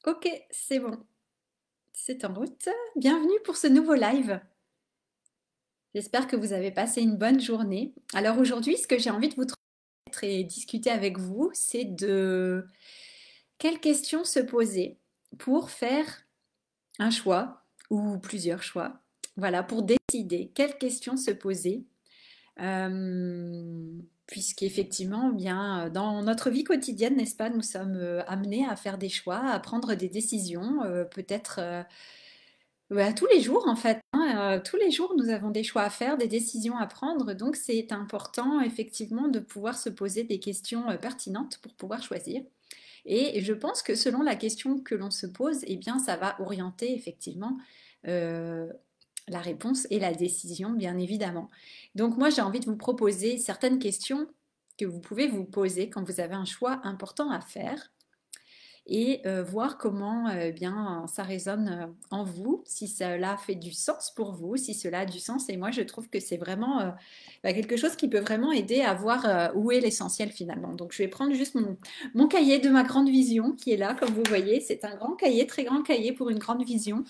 Ok, c'est bon, c'est en route. Bienvenue pour ce nouveau live. J'espère que vous avez passé une bonne journée. Alors aujourd'hui, ce que j'ai envie de vous transmettre et discuter avec vous, c'est de quelles questions se poser pour faire un choix ou plusieurs choix. Voilà, pour décider quelles questions se poser. Euh, Puisqu'effectivement, bien, dans notre vie quotidienne, n'est-ce pas, nous sommes amenés à faire des choix, à prendre des décisions, peut-être bah, tous les jours en fait, hein, tous les jours nous avons des choix à faire, des décisions à prendre, donc c'est important effectivement de pouvoir se poser des questions pertinentes pour pouvoir choisir. Et je pense que selon la question que l'on se pose, eh bien ça va orienter effectivement euh, la réponse et la décision, bien évidemment. Donc moi j'ai envie de vous proposer certaines questions que vous pouvez vous poser quand vous avez un choix important à faire et voir comment bien ça résonne en vous, si cela fait du sens pour vous, si cela a du sens. Et moi, je trouve que c'est vraiment bah, quelque chose qui peut vraiment aider à voir où est l'essentiel finalement. Donc, je vais prendre juste mon cahier de ma grande vision qui est là, comme vous voyez. C'est un grand cahier, très grand cahier pour une grande vision.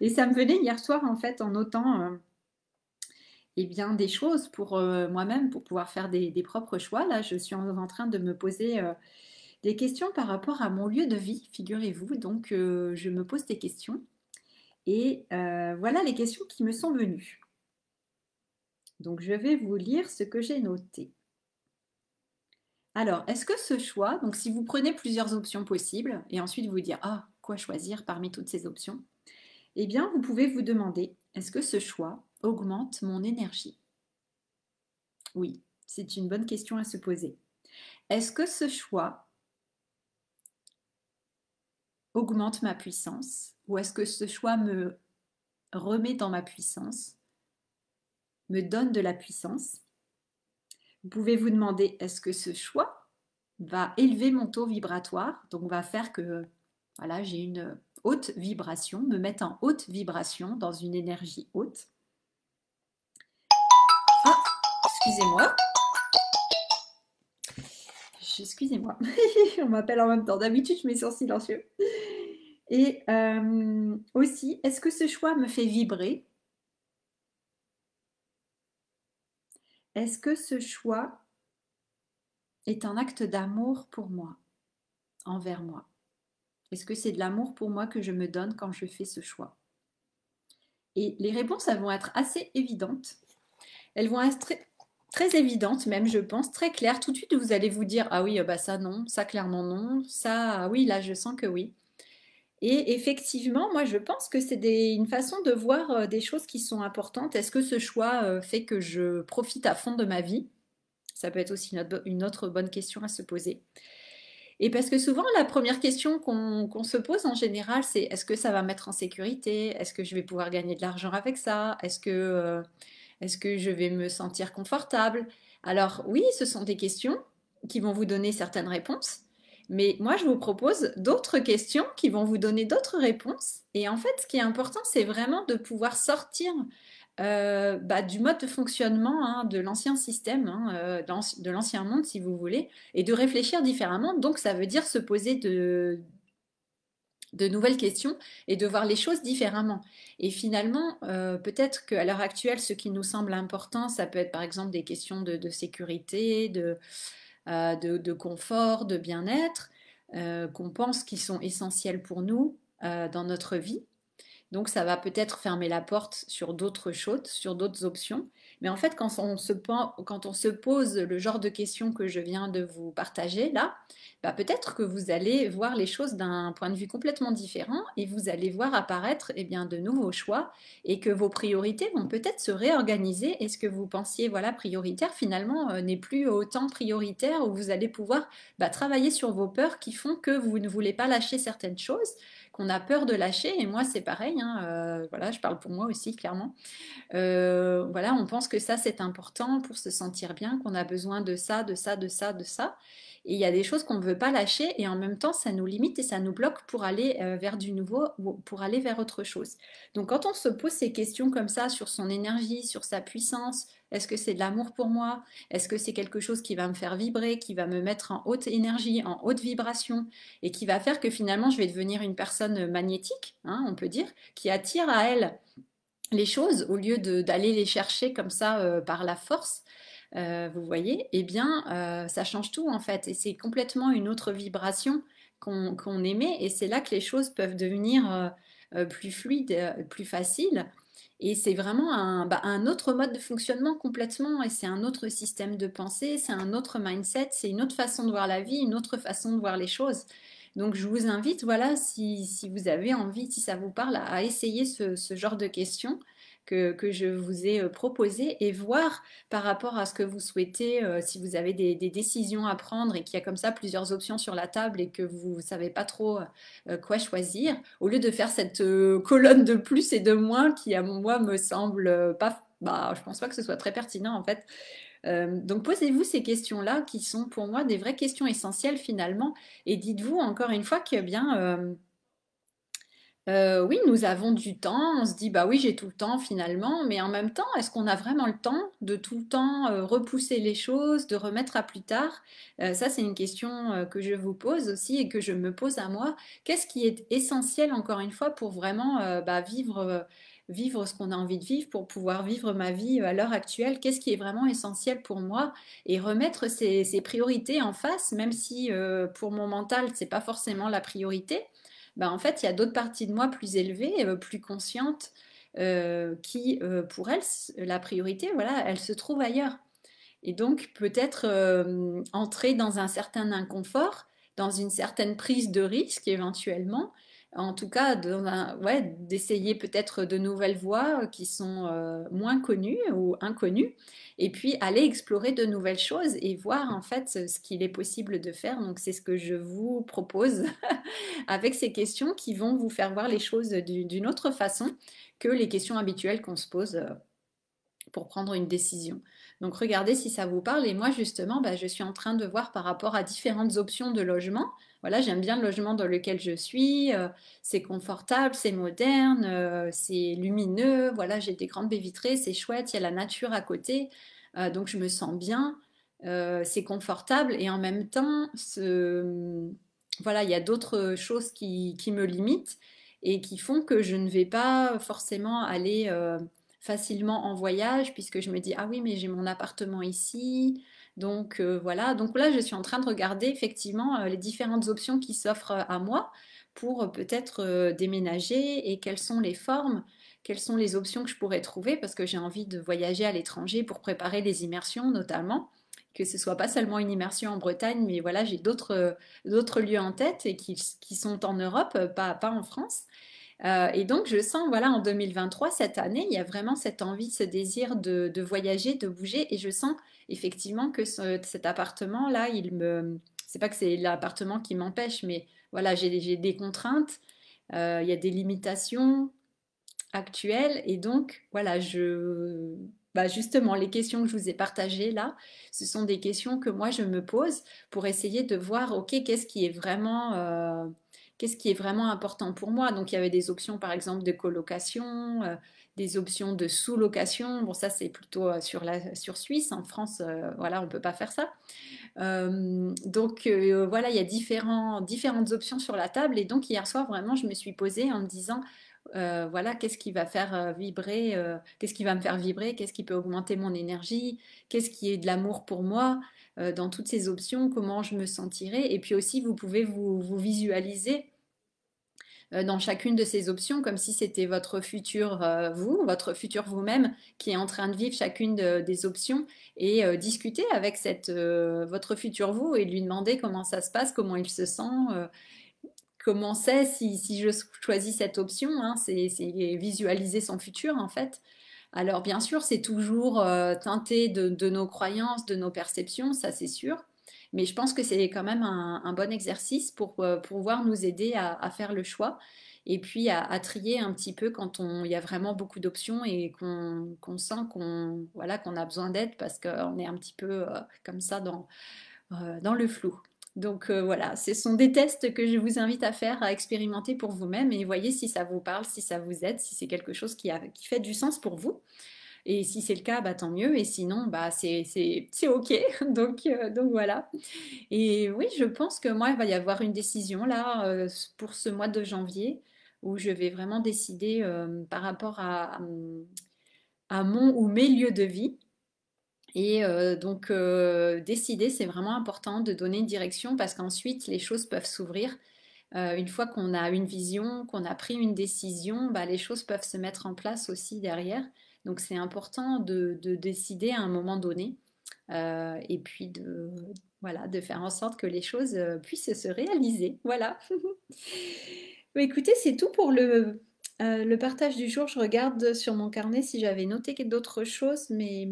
Et ça me venait hier soir en fait en notant eh bien, des choses pour moi-même, pour pouvoir faire des propres choix. Là, je suis en train de me poser des questions par rapport à mon lieu de vie, figurez-vous. Donc, je me pose des questions et voilà les questions qui me sont venues. Donc, je vais vous lire ce que j'ai noté. Alors, est-ce que ce choix, donc si vous prenez plusieurs options possibles et ensuite vous dire, ah, quoi choisir parmi toutes ces options, eh bien, vous pouvez vous demander, est-ce que ce choix augmente mon énergie? Oui, c'est une bonne question à se poser. Est-ce que ce choix augmente ma puissance ou est-ce que ce choix me remet dans ma puissance, me donne de la puissance? Vous pouvez vous demander, est-ce que ce choix va élever mon taux vibratoire, donc va faire que voilà, j'ai une haute vibration, me mettre en haute vibration, dans une énergie haute. Ah, excusez-moi. Excusez-moi, on m'appelle en même temps. D'habitude, je mets sur silencieux. Et aussi, est-ce que ce choix me fait vibrer? Est-ce que ce choix est un acte d'amour pour moi, envers moi? Est-ce que c'est de l'amour pour moi que je me donne quand je fais ce choix? Et les réponses, elles vont être assez évidentes. Elles vont être très évidentes même, je pense, très claires. Tout de suite, vous allez vous dire, ah oui, bah ça non, ça clairement non, ça ah oui, là je sens que oui. Et effectivement, moi je pense que c'est une façon de voir des choses qui sont importantes. Est-ce que ce choix fait que je profite à fond de ma vie? Ça peut être aussi une autre bonne question à se poser. Et parce que souvent, la première question qu'on se pose en général, c'est est-ce que ça va me mettre en sécurité? Est-ce que je vais pouvoir gagner de l'argent avec ça? Est-ce que je vais me sentir confortable? Alors oui, ce sont des questions qui vont vous donner certaines réponses, mais moi, je vous propose d'autres questions qui vont vous donner d'autres réponses. Et en fait, ce qui est important, c'est vraiment de pouvoir sortir bah, du mode de fonctionnement de l'ancien système, de l'ancien monde, si vous voulez, et de réfléchir différemment. Donc, ça veut dire se poser de nouvelles questions et de voir les choses différemment. Et finalement, peut-être qu'à l'heure actuelle, ce qui nous semble important, ça peut être par exemple des questions de sécurité, de confort, de bien-être, qu'on pense qui sont essentielles pour nous dans notre vie. Donc ça va peut-être fermer la porte sur d'autres choses, sur d'autres options. Mais en fait, quand on se pose le genre de questions que je viens de vous partager là, bah peut-être que vous allez voir les choses d'un point de vue complètement différent et vous allez voir apparaître eh bien, de nouveaux choix et que vos priorités vont peut-être se réorganiser et ce que vous pensiez voilà, prioritaire finalement n'est plus autant prioritaire où vous allez pouvoir bah, travailler sur vos peurs qui font que vous ne voulez pas lâcher certaines choses qu'on a peur de lâcher. Et moi, c'est pareil. Voilà, je parle pour moi aussi, clairement. Voilà, on pense que ça, c'est important pour se sentir bien, qu'on a besoin de ça, de ça, de ça, de ça. Et il y a des choses qu'on ne veut pas lâcher et en même temps, ça nous limite et ça nous bloque pour aller vers du nouveau ou pour aller vers autre chose. Donc, quand on se pose ces questions comme ça sur son énergie, sur sa puissance, Est-ce que c'est de l'amour pour moi? Est-ce que c'est quelque chose qui va me faire vibrer, qui va me mettre en haute énergie, en haute vibration, et qui va faire que finalement je vais devenir une personne magnétique, hein, on peut dire, qui attire à elle les choses au lieu d'aller les chercher comme ça par la force, vous voyez, eh bien, ça change tout en fait. Et c'est complètement une autre vibration qu'on émet. Et c'est là que les choses peuvent devenir plus fluides, plus faciles. Et c'est vraiment un autre mode de fonctionnement complètement. Et c'est un autre système de pensée, c'est un autre mindset, c'est une autre façon de voir la vie, une autre façon de voir les choses. Donc je vous invite, voilà, si vous avez envie, si ça vous parle, à essayer ce genre de questions que je vous ai proposées et voir par rapport à ce que vous souhaitez, si vous avez des décisions à prendre et qu'il y a comme ça plusieurs options sur la table et que vous ne savez pas trop quoi choisir, au lieu de faire cette colonne de plus et de moins qui, à moi, me semble pas... Bah, je pense pas que ce soit très pertinent en fait. Donc posez-vous ces questions-là qui sont pour moi des vraies questions essentielles finalement et dites-vous encore une fois que bien oui, nous avons du temps, on se dit bah oui, j'ai tout le temps finalement, mais en même temps, est-ce qu'on a vraiment le temps de tout le temps repousser les choses, de remettre à plus tard? Ça, c'est une question que je vous pose aussi et que je me pose à moi. Qu'est-ce qui est essentiel encore une fois pour vraiment vivre ce qu'on a envie de vivre, pour pouvoir vivre ma vie à l'heure actuelle? Qu'est-ce qui est vraiment essentiel pour moi? Et remettre ces priorités en face, même si pour mon mental, c'est pas forcément la priorité. Ben, en fait, il y a d'autres parties de moi plus élevées, plus conscientes, qui, pour elles, la priorité, voilà, elle se trouve ailleurs. Et donc, peut-être entrer dans un certain inconfort, dans une certaine prise de risque éventuellement, en tout cas, ouais, d'essayer peut-être de nouvelles voies qui sont moins connues ou inconnues, et puis aller explorer de nouvelles choses et voir en fait ce qu'il est possible de faire. Donc, c'est ce que je vous propose avec ces questions qui vont vous faire voir les choses d'une autre façon que les questions habituelles qu'on se pose pour prendre une décision. Donc regardez si ça vous parle. Et moi justement, bah, je suis en train de voir par rapport à différentes options de logement. Voilà, j'aime bien le logement dans lequel je suis. C'est confortable, c'est moderne, c'est lumineux. Voilà, j'ai des grandes baies vitrées, c'est chouette. Il y a la nature à côté, donc je me sens bien. C'est confortable et en même temps, voilà, il y a d'autres choses qui me limitent et qui font que je ne vais pas forcément aller facilement en voyage puisque je me dis ah oui mais j'ai mon appartement ici donc voilà donc là je suis en train de regarder effectivement les différentes options qui s'offrent à moi pour peut-être déménager et quelles sont les formes, quelles sont les options que je pourrais trouver parce que j'ai envie de voyager à l'étranger pour préparer les immersions notamment, que ce soit pas seulement une immersion en Bretagne mais voilà j'ai d'autres lieux en tête et qui sont en Europe, pas en France. Et donc, je sens, voilà, en 2023, cette année, il y a vraiment cette envie, ce désir de voyager, de bouger. Et je sens effectivement que cet appartement-là, c'est pas que c'est l'appartement qui m'empêche, mais voilà, j'ai des contraintes, il y a des limitations actuelles. Et donc, voilà, bah justement, les questions que je vous ai partagées là, ce sont des questions que moi je me pose pour essayer de voir, ok, qu'est-ce qui est vraiment important pour moi. Donc il y avait des options par exemple de colocation, des options de sous-location. Bon ça c'est plutôt sur Suisse. En France, voilà, on peut pas faire ça. Donc voilà, il y a différentes options sur la table. Et donc hier soir vraiment, je me suis posée en me disant voilà, qu'est-ce qui va faire vibrer, qu'est-ce qui va me faire vibrer, qu'est-ce qui peut augmenter mon énergie, qu'est-ce qui est de l'amour pour moi dans toutes ces options, comment je me sentirai. Et puis aussi, vous pouvez vous visualiser dans chacune de ces options comme si c'était votre futur vous, votre futur vous-même qui est en train de vivre chacune des options et discuter avec votre futur vous et lui demander comment ça se passe, comment il se sent. Comment c'est si je choisis cette option, hein, c'est visualiser son futur en fait. Alors bien sûr, c'est toujours teinté de nos croyances, de nos perceptions, ça c'est sûr. Mais je pense que c'est quand même un bon exercice pour pouvoir nous aider à faire le choix et puis à trier un petit peu quand il y a vraiment beaucoup d'options et qu'on sent voilà, qu'on a besoin d'aide parce qu'on est un petit peu comme ça dans le flou. Donc voilà, ce sont des tests que je vous invite à faire, à expérimenter pour vous-même et voyez si ça vous parle, si ça vous aide, si c'est quelque chose qui fait du sens pour vous. Et si c'est le cas, bah, tant mieux. Et sinon, bah, c'est OK. Donc voilà. Et oui, je pense que moi, il va y avoir une décision là pour ce mois de janvier où je vais vraiment décider par rapport à mon ou mes lieux de vie. Et décider, c'est vraiment important de donner une direction parce qu'ensuite, les choses peuvent s'ouvrir. Une fois qu'on a une vision, qu'on a pris une décision, bah, les choses peuvent se mettre en place aussi derrière. Donc c'est important de décider à un moment donné et puis voilà, de faire en sorte que les choses puissent se réaliser. Voilà. Bah, écoutez, c'est tout pour le partage du jour. Je regarde sur mon carnet si j'avais noté d'autres choses, mais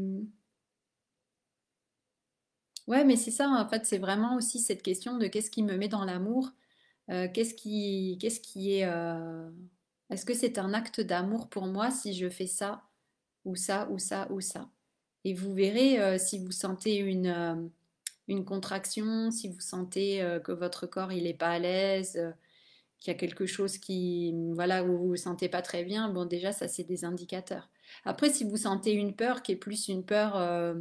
ouais, mais c'est ça, en fait, c'est vraiment aussi cette question de qu'est-ce qui me met dans l'amour. Qu'est-ce qui est... est-ce que c'est un acte d'amour pour moi si je fais ça, ou ça, ou ça, ou ça? Et vous verrez si vous sentez une contraction, si vous sentez que votre corps il est pas à l'aise, qu'il y a quelque chose qui, voilà, où vous vous sentez pas très bien, bon déjà ça c'est des indicateurs. Après si vous sentez une peur qui est plus une peur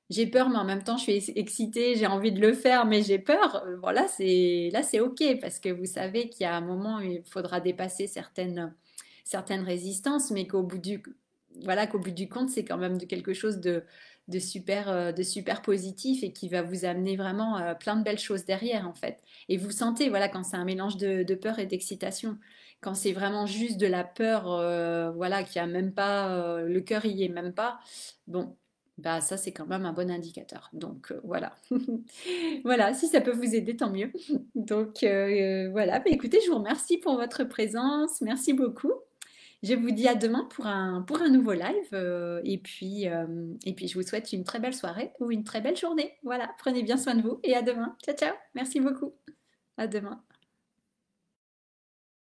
j'ai peur, mais en même temps, je suis excitée, j'ai envie de le faire, mais j'ai peur. Bon, là, c'est OK, parce que vous savez qu'il y a un moment où il faudra dépasser certaines résistances, mais voilà, qu'au bout du compte, c'est quand même quelque chose de super positif et qui va vous amener vraiment plein de belles choses derrière, en fait. Et vous sentez, voilà, quand c'est un mélange de peur et d'excitation. Quand c'est vraiment juste de la peur, voilà, qui a même pas, le cœur y est même pas, bon, bah ça c'est quand même un bon indicateur. Donc voilà. Voilà, si ça peut vous aider, tant mieux. Donc voilà, bah, écoutez, je vous remercie pour votre présence. Merci beaucoup. Je vous dis à demain pour un nouveau live. Et puis, je vous souhaite une très belle soirée ou une très belle journée. Voilà, prenez bien soin de vous et à demain. Ciao, ciao. Merci beaucoup. À demain.